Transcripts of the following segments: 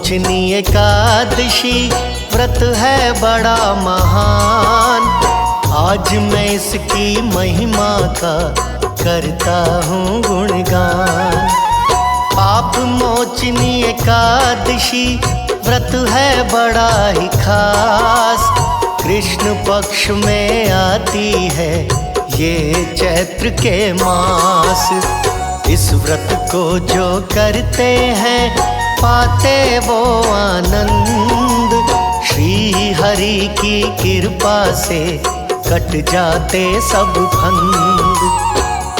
मोचनी एकादशी व्रत है बड़ा महान। आज मैं इसकी महिमा का करता हूँ गुणगान। पाप मोचनी एकादशी व्रत है बड़ा ही खास। कृष्ण पक्ष में आती है ये चैत्र के मास। इस व्रत को जो करते हैं पाते वो आनंद। श्री हरि की कृपा से कट जाते सब फंद।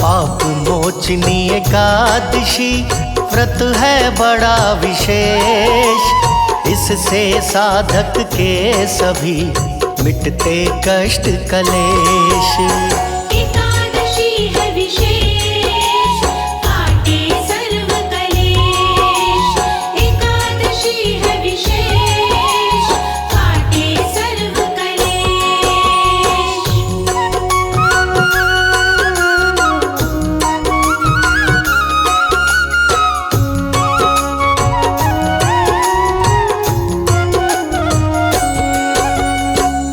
पाप मोचनी एकादशी व्रत है बड़ा विशेष। इससे साधक के सभी मिटते कष्ट कलेश। एकादशी है विशेष, काटे सर्व कलेश। एकादशी है विशेष, काटे सर्व कलेश।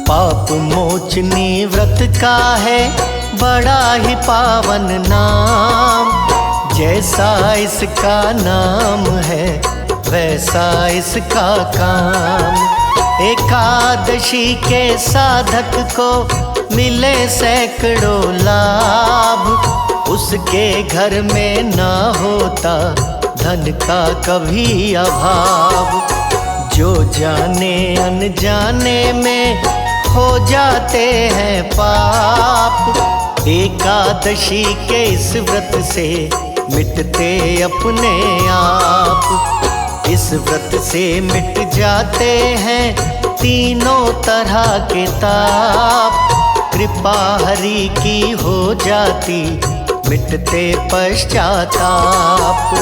पाप मोचनी व्रत का है बड़ा ही पावन नाम। जैसा इसका नाम है वैसा इसका काम। एकादशी के साधक को मिले सैकड़ों लाभ। उसके घर में ना होता धन का कभी अभाव। जो जाने अनजाने में हो जाते हैं पाप। एकादशी के इस व्रत से मिटते अपने आप। इस व्रत से मिट जाते हैं तीनों तरह के ताप। कृपा हरि की हो जाती मिटते पश्चाताप।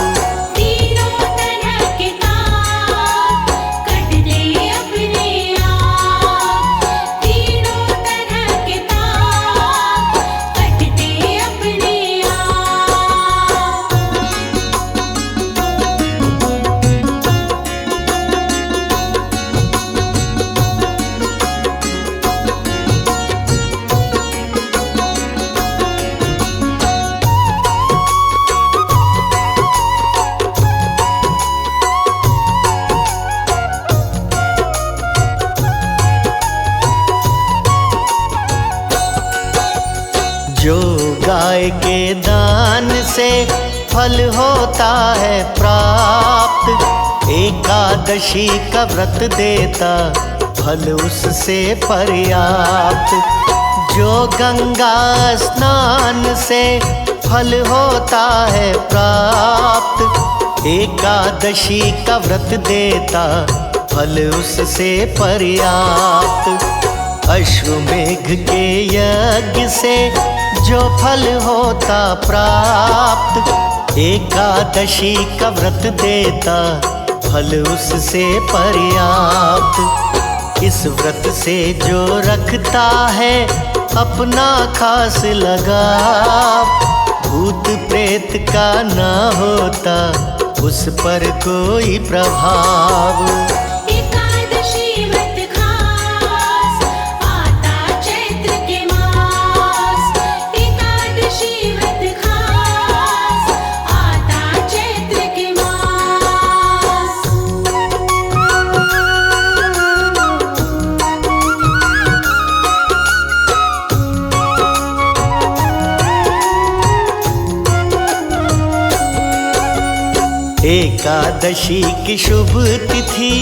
तीनों तरह के ताप कटते अपने आप। तीनों तरह के ताप कटते अपने आप। जो गाय के दान से फल होता है प्राप्त। एकादशी का व्रत देता फल उससे पर्याप्त। जो गंगा स्नान से फल होता है प्राप्त। एकादशी का व्रत देता फल उससे पर्याप्त। अश्वमेघ के यज्ञ से जो फल होता प्राप्त। एकादशी का व्रत देता फल उससे पर्याप्त। इस व्रत से जो रखता है अपना खास लगाव। भूत प्रेत का ना होता उस पर कोई प्रभाव। एकादशी व्रत खास आता चैत्र के मास। एकादशी व्रत खास आता चैत्र के मास। एकादशी की शुभ तिथि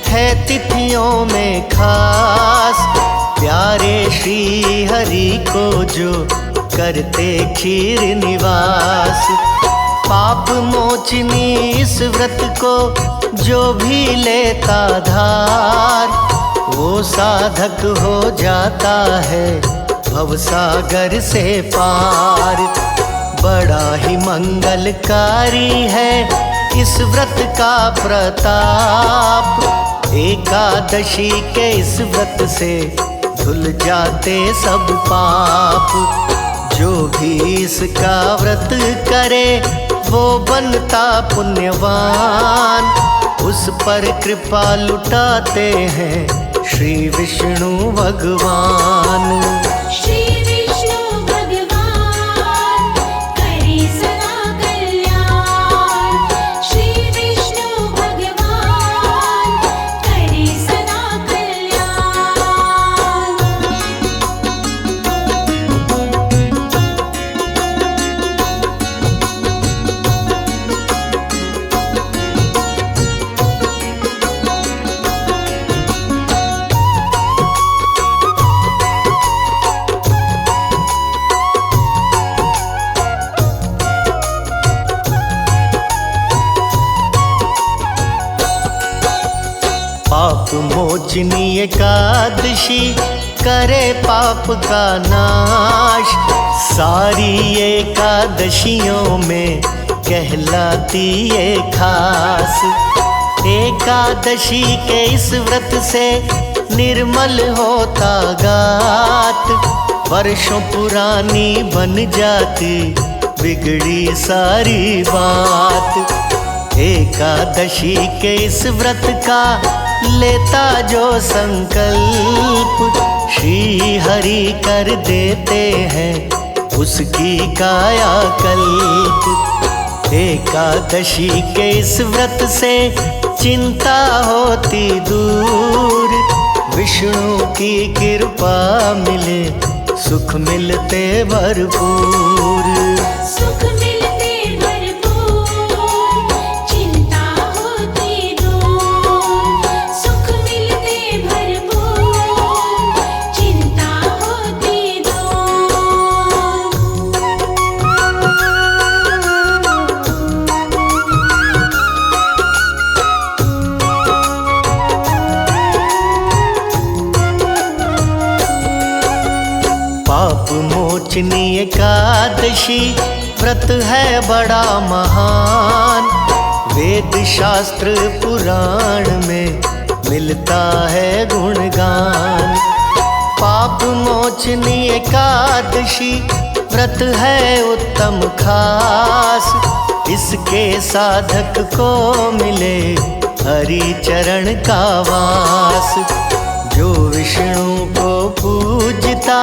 है तिथियों में खास। प्यारे श्री हरि को जो करते क्षीर निवास। पाप मोचनी इस व्रत को जो भी लेता धार। वो साधक हो जाता है भवसागर से पार। बड़ा ही मंगलकारी है इस व्रत का प्रताप। एकादशी के इस व्रत से धुल जाते सब पाप। जो भी इसका व्रत करे वो बनता पुण्यवान। उस पर कृपा लुटाते हैं श्री विष्णु भगवान। श्री विष्णु भगवान करे सदा कल्याण। श्री विष्णु भगवान करे सदा कल्याण। पाप मोचनी एकादशी करे पाप का नाश। सारी एकादशियों में कहलाती ये खास। एकादशी के इस व्रत से निर्मल होता गात। वर्षों पुरानी बन जाती बिगड़ी सारी बात। एकादशी के इस व्रत का लेता जो संकल्प, श्री हरि कर देते हैं उसकी कायाकल्प। एकादशी के इस व्रत से चिंता होती दूर। विष्णु की कृपा मिले सुख मिलते भरपूर। सुख मिलते भरपूर, चिंता होती दूर। सुख मिलते भरपूर, चिंता होती दूर। पाप मोचनी एकादशी व्रत है बड़ा महान। वेद शास्त्र पुराण में मिलता है गुणगान। पाप मोचनी एकादशी व्रत है उत्तम खास। इसके साधक को मिले हरि चरण का वास। जो विष्णु को पूजता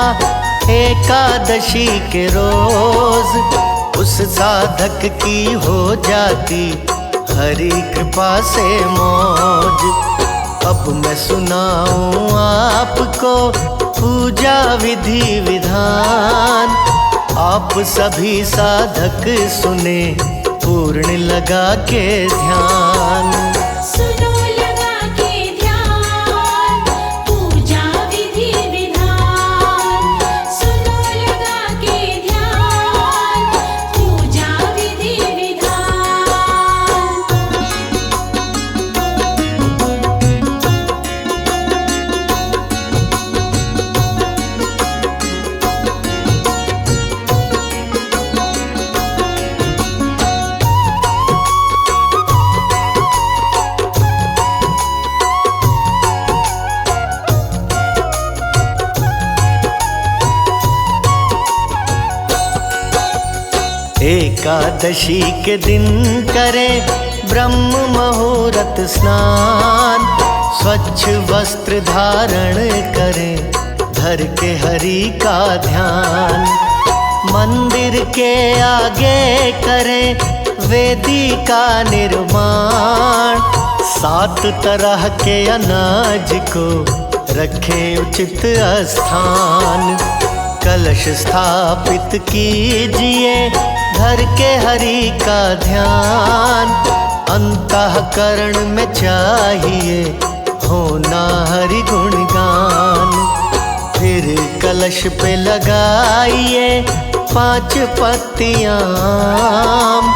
एकादशी के रोज, उस साधक की हो जाती हरि कृपा से मौज। अब मैं सुनाऊं आपको पूजा विधि विधान। आप सभी साधक सुने पूर्ण लगा के ध्यान। सुनो लगा के ध्यान, पूजा विधि विधान। सुनो लगा के ध्यान, पूजा विधि विधान। एकादशी के दिन करें ब्रह्म मुहूर्त स्नान। स्वच्छ वस्त्र धारण करें धर के हरि का ध्यान। मंदिर के आगे करें वेदी का निर्माण। 7 तरह के अनाज को रखें उचित स्थान। कलश स्थापित कीजिए धर के हरि का ध्यान। अंतःकरण में चाहिए होना हरि गुणगान। फिर कलश पे लगाइए 5 पत्तियां आम।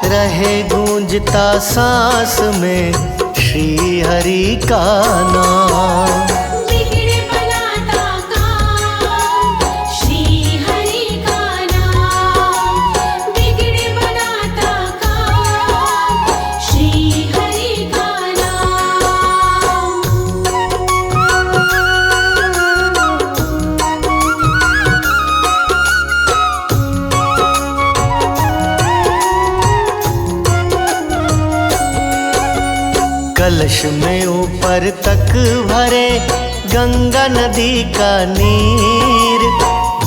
रहे गूंजता सांस में श्री हरि का नाम। बिगड़े बनाता काम, श्री हरि का नाम। बिगड़े बनाता काम, श्री हरि का नाम। कलश में ऊपर तक भरे गंगा नदी का नीर,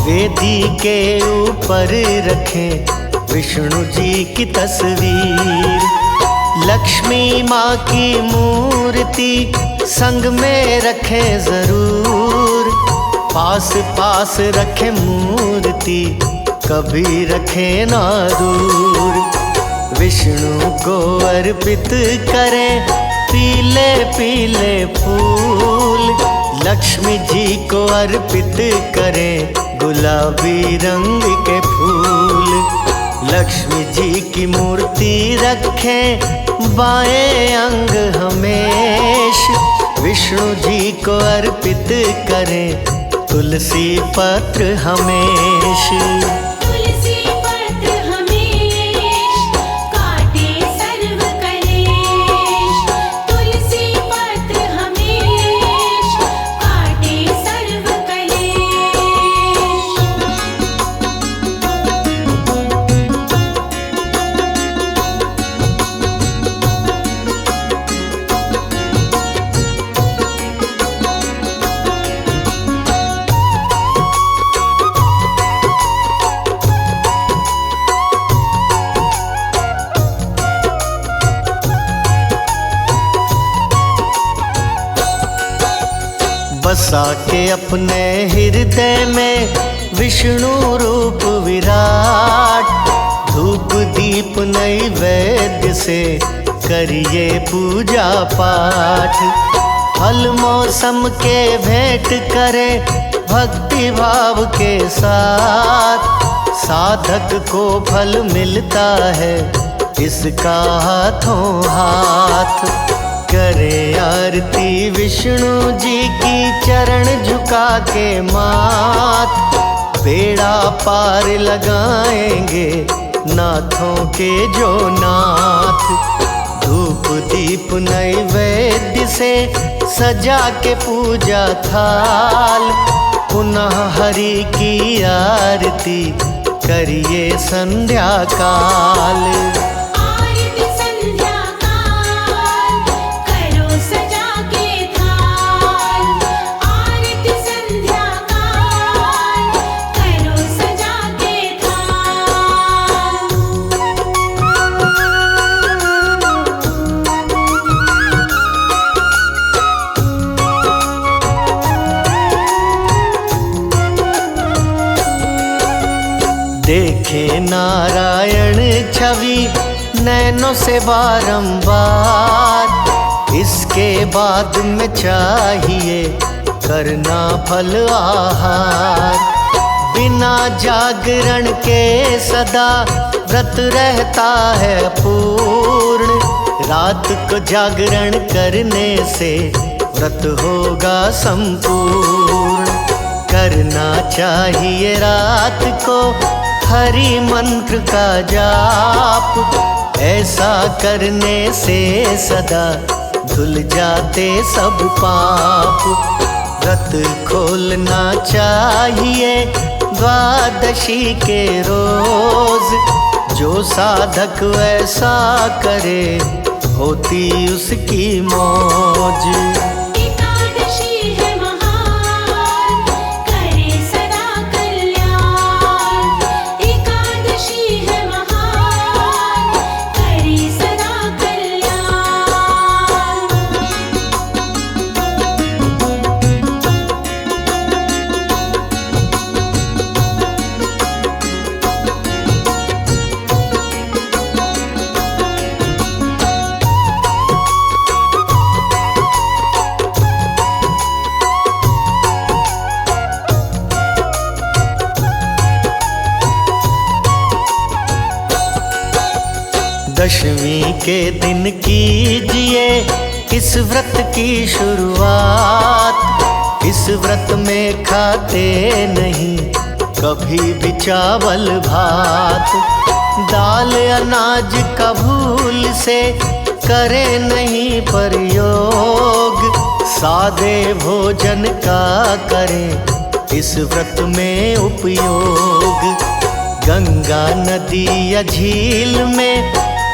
वेदी के ऊपर रखें विष्णु जी की तस्वीर। लक्ष्मी माँ की मूर्ति संग में रखें जरूर, पास पास रखें मूर्ति कभी रखें ना दूर। विष्णु को अर्पित करें पीले पीले फूल, लक्ष्मी जी को अर्पित करें गुलाबी रंग के फूल। लक्ष्मी जी की मूर्ति रखें बाएं अंग हमेश, विष्णु जी को अर्पित करें तुलसी पत्र हमेश। तुलसी पत्र हमेश काटे सर्व कलेश, तुलसी पत्र हमेश काटे सर्व कलेश। बसा के अपने हृदय में विष्णु रूप विराट, धूप दीप नैवेद्य से करिए पूजा पाठ। फल मौसम के भेंट करें भक्ति भाव के साथ, साधक को फल मिलता है इसका हाथों हाथ। करे आरती विष्णु जी की चरण झुका के माथ, बेड़ा पार लगाएंगे नाथों के जो नाथ। धूप दीप नैवेद्य से सजा के पूजा थाल, पुनः हरि की आरती करिए संध्या काल। आरती संध्या काल करो सजा के थाल, आरती संध्या काल करो सजा के थाल। देखे नारायण छवि नैनों से बारंबार, इसके बाद में चाहिए करना फल आहार। बिना जागरण के सदा व्रत रहता है पूर्ण, रात को जागरण करने से व्रत होगा संपूर्ण। करना चाहिए रात को हरि मंत्र का जाप, ऐसा करने से सदा धुल जाते सब पाप। व्रत खोलना चाहिए द्वादशी के रोज, जो साधक वैसा करे होती उसकी मौज। एकादशी है महान करे सदा कल्याण, एकादशी है महान करे सदा कल्याण। दशमी के दिन कीजिए इस व्रत की शुरुआत। इस व्रत में खाते नहीं कभी भी चावल भात, दाल अनाज का भूल से करे नहीं प्रयोग। सादे भोजन का करें इस व्रत में उपयोग। गंगा नदी या झील में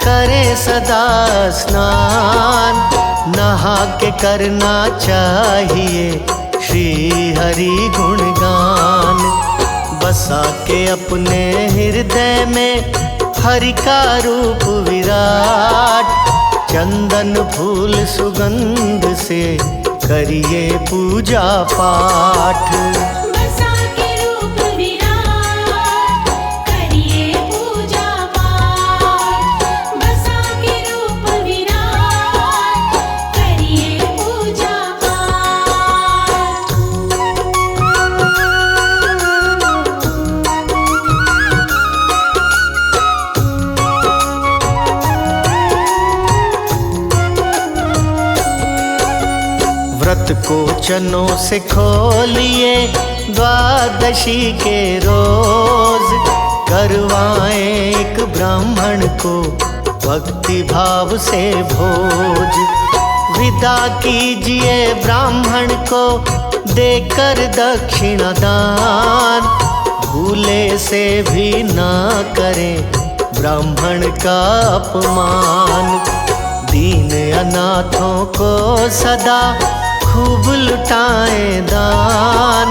करे सदा स्नान, नहा के करना चाहिए श्री हरि गुणगान। बसा के अपने हृदय में हरि का रूप विराट, चंदन फूल सुगंध से करिए पूजा पाठ। बसा के रूप विराट करिए पूजा पाठ, बसा के रूप विराट करिए पूजा पाठ। व्रत को चनों से खोलिए द्वादशी के रोज, करवाएं एक ब्राह्मण को भक्ति भाव से भोज। विदा कीजिए ब्राह्मण को देकर दक्षिणा दान, भूले से भी ना करें ब्राह्मण का अपमान। दीन अनाथों को सदा खूब लुटाएं दान,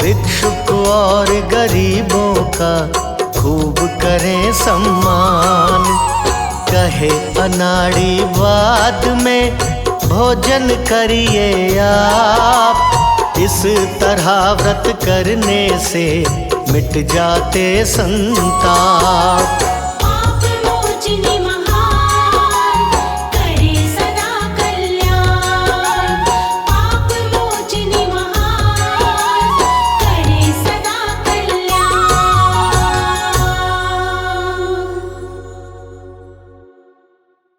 भिक्षुक और गरीबों का खूब करें सम्मान। कहे अनाड़ी वाद में भोजन करिए आप, इस तरह व्रत करने से मिट जाते संताप।